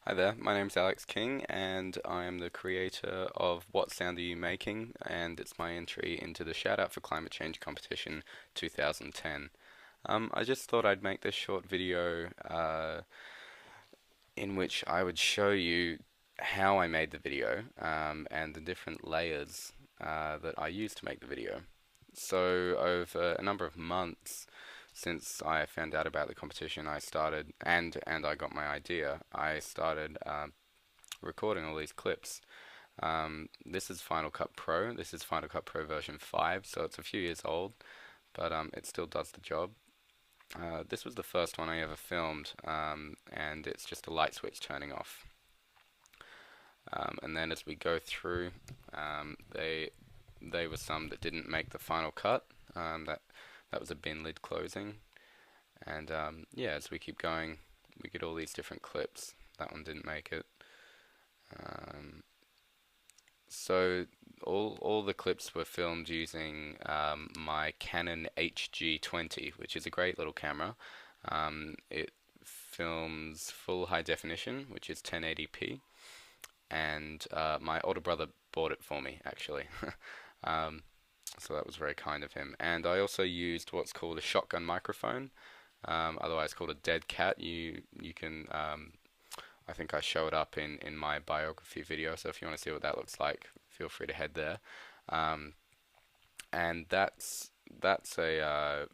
Hi there, my name's Alex King, and I am the creator of What Sound Are You Making? And it's my entry into the Shout Out for Climate Change competition 2010. I just thought I'd make this short video in which I would show you how I made the video and the different layers that I used to make the video. So over a number of months since I found out about the competition, I started and I got my idea. I started recording all these clips. This is Final Cut Pro. This is Final Cut Pro version 5, so it's a few years old, but it still does the job. This was the first one I ever filmed, and it's just a light switch turning off. And then as we go through, they were some that didn't make the final cut. That was a bin lid closing, and yeah, as we keep going, we get all these different clips. That one didn't make it. So all the clips were filmed using my Canon HG20, which is a great little camera. It films full high definition, which is 1080p, and my older brother bought it for me actually. um, so that was very kind of him. And I also used what's called a shotgun microphone, otherwise called a dead cat. You can I think I show it up in my biography video, so if you want to see what that looks like, feel free to head there. Um, and that's a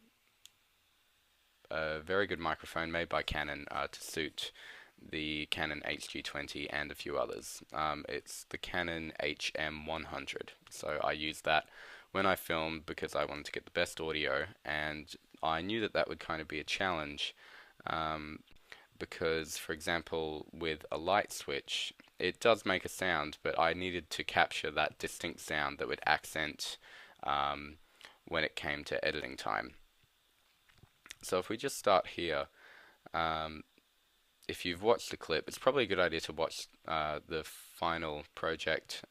very good microphone made by Canon to suit the Canon HG20 and a few others. It's the Canon HM100, so I used that when I filmed because I wanted to get the best audio, and I knew that that would kind of be a challenge. Um, because, for example, with a light switch, it does make a sound, but I needed to capture that distinct sound that would accent um, when it came to editing time. So if we just start here, um, if you've watched the clip, it's probably a good idea to watch the final project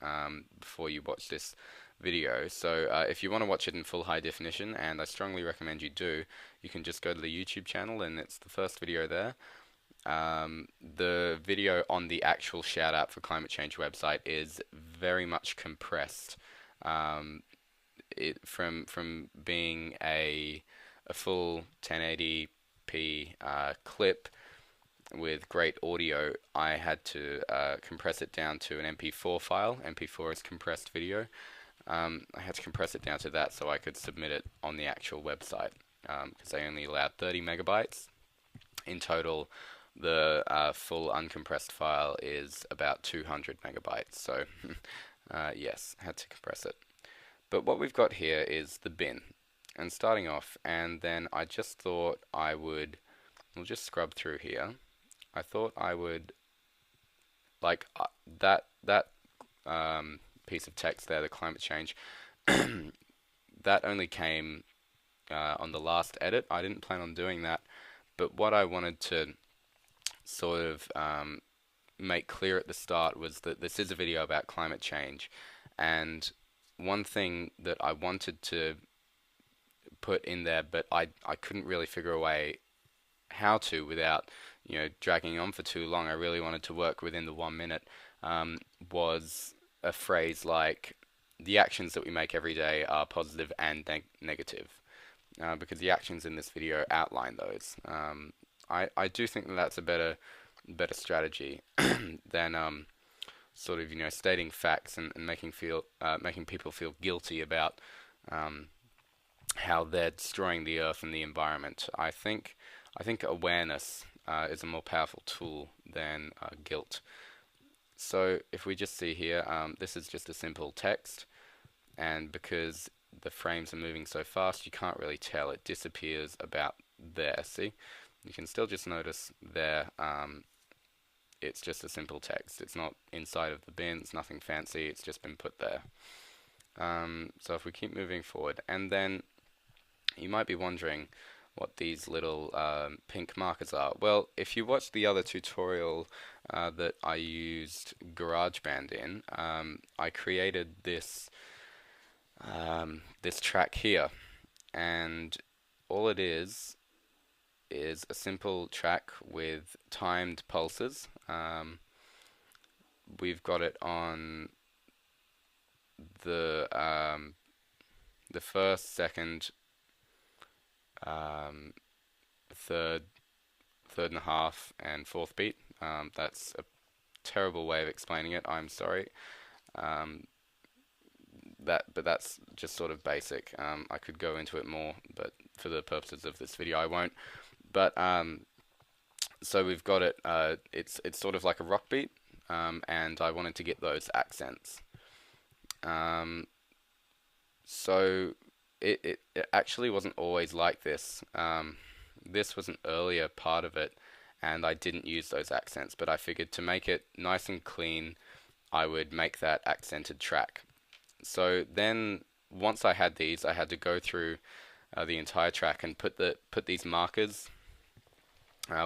before you watch this video. So if you want to watch it in full high definition, and I strongly recommend you do, you can just go to the YouTube channel, and it's the first video there. The video on the actual Shout Out for Climate Change website is very much compressed. Um, from being a full 1080p clip with great audio, I had to compress it down to an MP4 file. MP4 is compressed video. I had to compress it down to that so I could submit it on the actual website because they only allowed 30 megabytes. In total, the full uncompressed file is about 200 megabytes, so yes, had to compress it. But what we've got here is the bin, and starting off, and then I just thought we'll just scrub through here. I thought I would, like that piece of text there, the climate change, that only came on the last edit. I didn't plan on doing that, but what I wanted to sort of make clear at the start was that this is a video about climate change, and one thing that I wanted to put in there, but I couldn't really figure a way how to without dragging on for too long. I really wanted to work within the 1 minute. Was a phrase like the actions that we make every day are positive and negative, because the actions in this video outline those. I do think that that's a better strategy than sort of stating facts and making people feel guilty about how they're destroying the earth and the environment. I think awareness is a more powerful tool than guilt. So if we just see here, this is just a simple text, and because the frames are moving so fast, you can't really tell. It disappears about there. See? You can still just notice there, it's just a simple text. It's not inside of the bin, it's nothing fancy, it's just been put there. So if we keep moving forward, and then you might be wondering what these little pink markers are. Well, if you watch the other tutorial that I used GarageBand in, I created this track here, and all it is a simple track with timed pulses. we've got it on the first, second, um, third, third and a half, and fourth beat. That's a terrible way of explaining it. I'm sorry. Um, but that's just sort of basic. I could go into it more, but for the purposes of this video, I won't. But so we've got it. It's sort of like a rock beat, and I wanted to get those accents. Um, so it actually wasn't always like this. This was an earlier part of it, and I didn't use those accents. But I figured to make it nice and clean, I would make that accented track. So then, once I had these, I had to go through the entire track and put these markers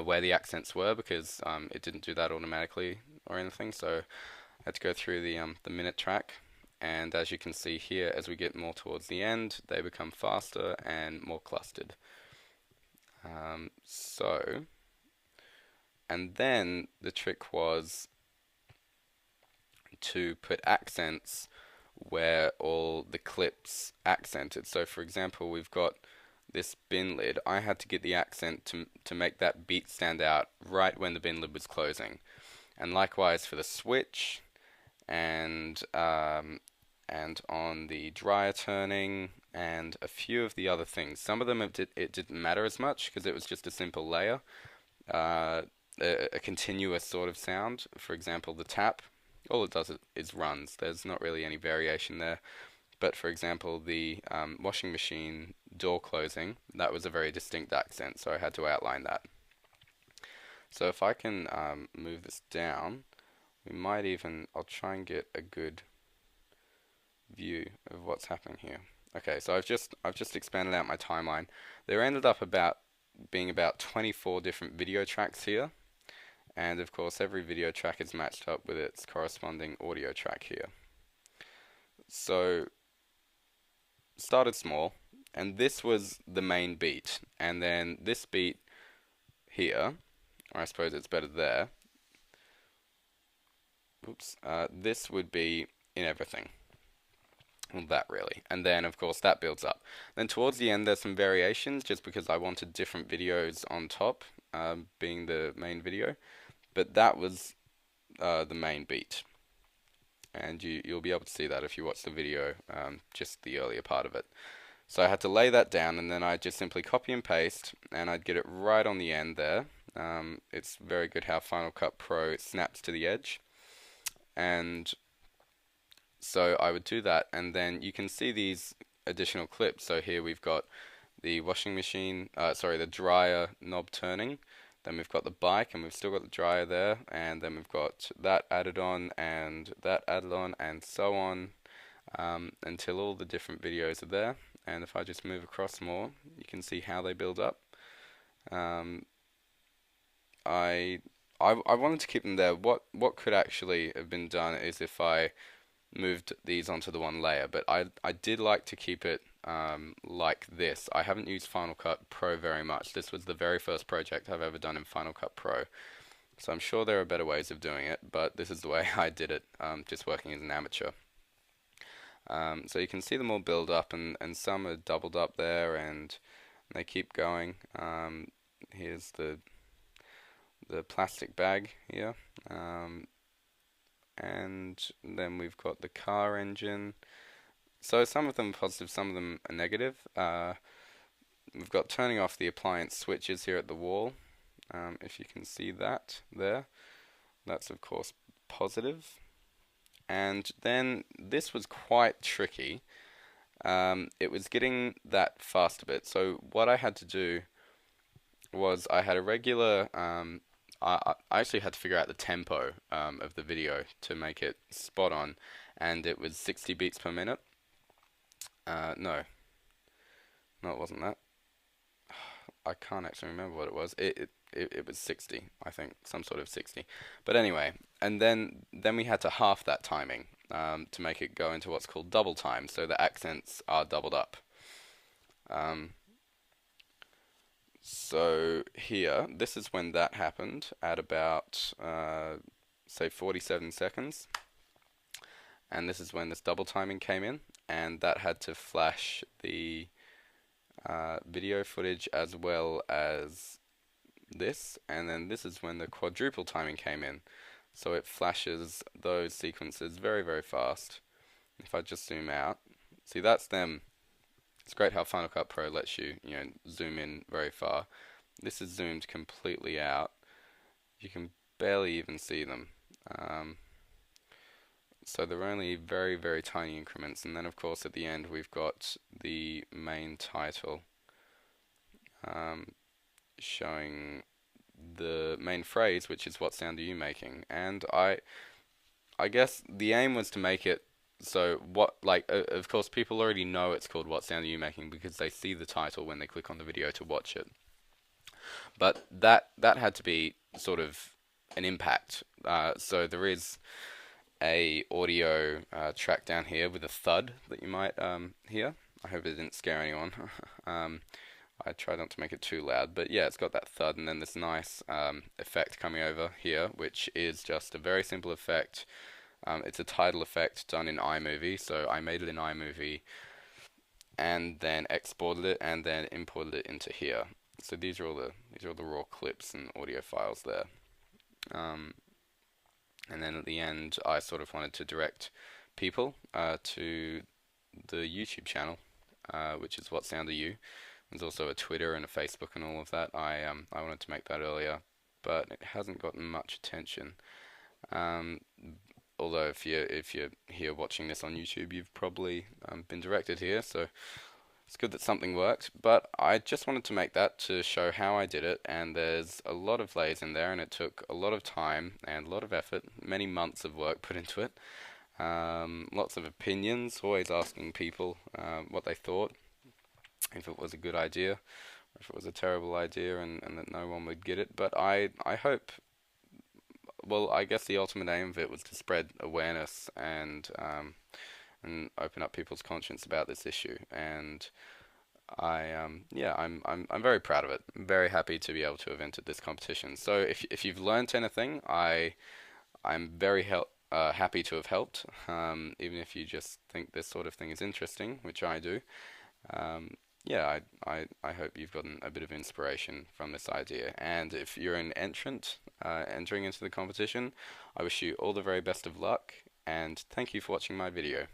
where the accents were, because it didn't do that automatically or anything. So I had to go through the minute track, and as you can see here, as we get more towards the end, they become faster and more clustered. And then the trick was to put accents where all the clips accented. So for example, we've got this bin lid. I had to get the accent to make that beat stand out right when the bin lid was closing. And likewise for the switch, and on the dryer turning, and a few of the other things. Some of them it didn't matter as much because it was just a simple layer, a continuous sort of sound. For example, the tap, all it does is runs. There's not really any variation there. But for example, the washing machine door closing, that was a very distinct accent, so I had to outline that. So if I can move this down, we might even, I'll try and get a good view of what's happening here. Okay, so I've just expanded out my timeline. There ended up being about 24 different video tracks here, and of course every video track is matched up with its corresponding audio track here. So started small, and this was the main beat, and then this beat here, or I suppose it's better there. Oops, this would be in everything. Well, that really. And then, of course, that builds up. Then towards the end, there's some variations, just because I wanted different videos on top, being the main video. But that was the main beat. And you'll be able to see that if you watch the video, just the earlier part of it. So I had to lay that down, and then I just simply copy and paste, and I'd get it right on the end there. It's very good how Final Cut Pro snaps to the edge. And so I would do that, and then you can see these additional clips. So here we've got the washing machine, the dryer knob turning. Then we've got the bike, and we've still got the dryer there, and then we've got that added on, and that added on, and so on, until all the different videos are there. And if I just move across more, you can see how they build up. I wanted to keep them there. What could actually have been done is if I moved these onto the one layer, but I did like to keep it like this. I haven't used Final Cut Pro very much. This was the very first project I've ever done in Final Cut Pro, so I'm sure there are better ways of doing it, but this is the way I did it, just working as an amateur. So you can see them all build up, and some are doubled up there, and they keep going. Here's the plastic bag here. And then we've got the car engine. So some of them are positive, some of them are negative. We've got turning off the appliance switches here at the wall. If you can see that there, that's of course positive. And then this was quite tricky. It was getting that faster bit. So what I had to do was I had a regular I actually had to figure out the tempo of the video to make it spot on, and it was 60 beats per minute. No, it wasn't that. I can't actually remember what it was. It was 60, I think, some sort of 60. But anyway, and then we had to half that timing to make it go into what's called double time, so the accents are doubled up. So here, this is when that happened at about say 47 seconds, and this is when this double timing came in, and that had to flash the video footage as well as this, and then this is when the quadruple timing came in, so it flashes those sequences very, very fast. If I just zoom out, see, that's them. It's great how Final Cut Pro lets you, zoom in very far. This is zoomed completely out. You can barely even see them. So they're only very, very tiny increments. And then, of course, at the end, we've got the main title showing the main phrase, which is "What sound are you making?" And I guess the aim was to make it so of course, people already know it's called "What sound are you making?" because they see the title when they click on the video to watch it. But that had to be sort of an impact. So there is a audio track down here with a thud that you might hear. I hope it didn't scare anyone. I tried not to make it too loud, but yeah, it's got that thud and then this nice effect coming over here, which is just a very simple effect. It's a title effect done in iMovie, so I made it in iMovie and then exported it and then imported it into here. So these are all the raw clips and audio files there. And then at the end, I sort of wanted to direct people to the YouTube channel, which is What Sound Are You? There's also a Twitter and a Facebook and all of that. I wanted to make that earlier, but it hasn't gotten much attention. Although if you're here watching this on YouTube, you've probably been directed here, so it's good that something worked. But I just wanted to make that to show how I did it, and there's a lot of layers in there, and it took a lot of time and a lot of effort, many months of work put into it. Lots of opinions, always asking people what they thought, if it was a good idea, or if it was a terrible idea, and that no one would get it. But I hope, well, I guess the ultimate aim of it was to spread awareness and open up people's conscience about this issue. And I'm very proud of it. I'm very happy to be able to have entered this competition. So if you've learned anything, I'm very happy to have helped. Even if you just think this sort of thing is interesting, which I do. Yeah, I hope you've gotten a bit of inspiration from this idea. And if you're an entrant entering into the competition, I wish you all the very best of luck, and thank you for watching my video.